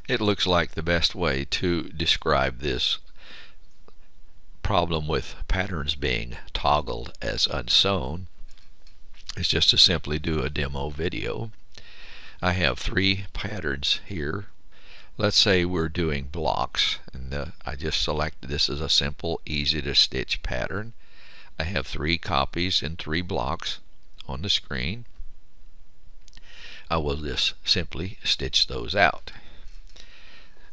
It looks like the best way to describe this problem with patterns being toggled as unsewn is just to simply do a demo video. I have 3 patterns here. Let's say we're doing blocks, and I just selected this as a simple, easy to stitch pattern. I have 3 copies in 3 blocks on the screen. I will just simply stitch those out.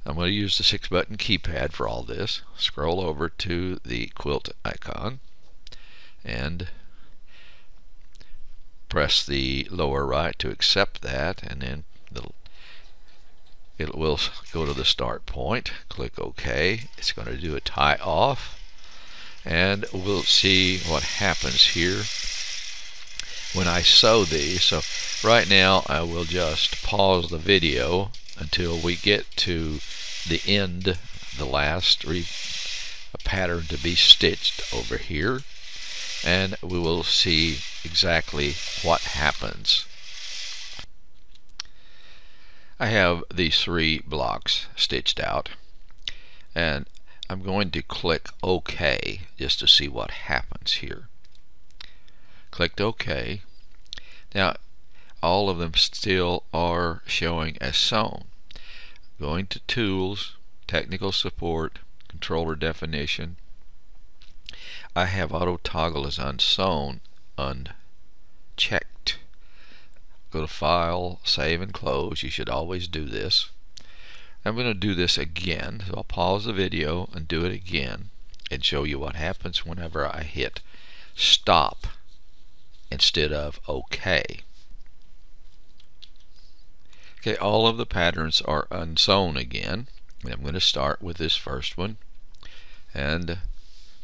I'm going to use the 6-button keypad for all this. Scroll over to the quilt icon and press the lower right to accept that, and then it will go to the start point. Click OK. It's going to do a tie off, and we'll see what happens here when I sew these. So right now I will just pause the video until we get to the end, the last pattern to be stitched over here, and we will see exactly what happens. I have these 3 blocks stitched out, and I'm going to click OK just to see what happens here. Clicked OK. Now all of them still are showing as sewn. Going to Tools, Technical Support, Controller Definition. I have Auto Toggle as unsewn unchecked. Go to File, Save and Close. You should always do this. I'm going to do this again, so I'll pause the video and do it again and show you what happens whenever I hit stop instead of OK. Okay, all of the patterns are unsewn again. And I'm going to start with this first one and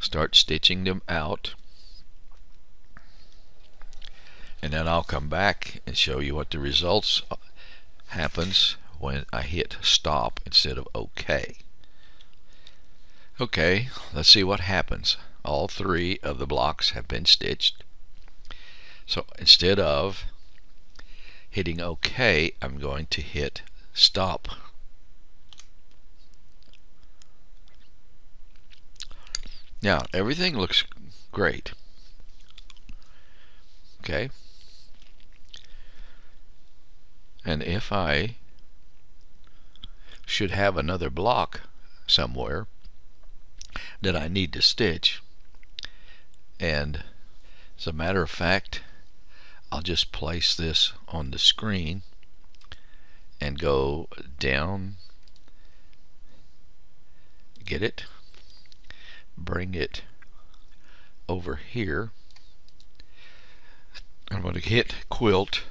start stitching them out. And then I'll come back and show you what the results happens when I hit stop instead of OK. Okay, let's see what happens. All 3 of the blocks have been stitched. So instead of hitting OK, I'm going to hit stop. Now everything looks great. Okay. And if I should have another block somewhere that I need to stitch, and as a matter of fact, I'll just place this on the screen and go down, get it, bring it over here. I'm going to hit quilt,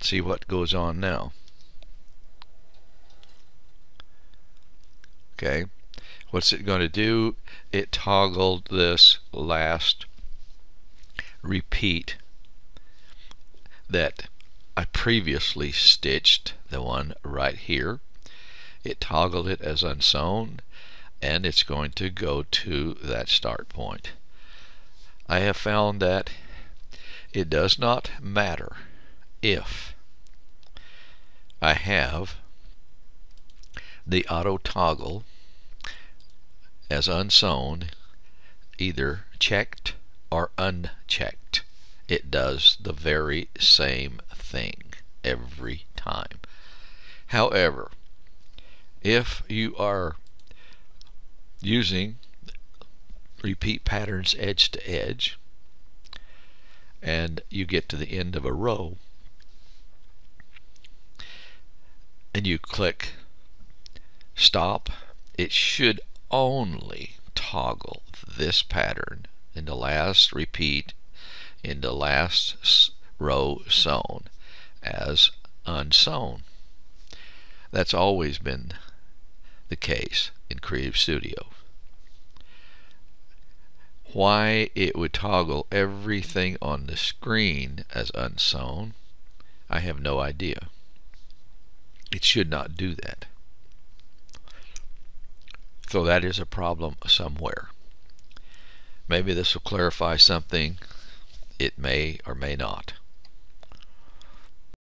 see what goes on now. Okay, what's it going to do? It toggled this last repeat that I previously stitched, the one right here. It toggled it as unsewn, and it's going to go to that start point. I have found that it does not matter if I have the auto toggle as unsewn either checked or unchecked. It does the very same thing every time. However, if you are using repeat patterns edge to edge and you get to the end of a row and you click stop, it should only toggle this pattern in the last repeat in the last row sewn as unsewn. That's always been the case in Creative Studio. Why it would toggle everything on the screen as unsewn, I have no idea. It should not do that. So that is a problem somewhere. Maybe this will clarify something. It may or may not.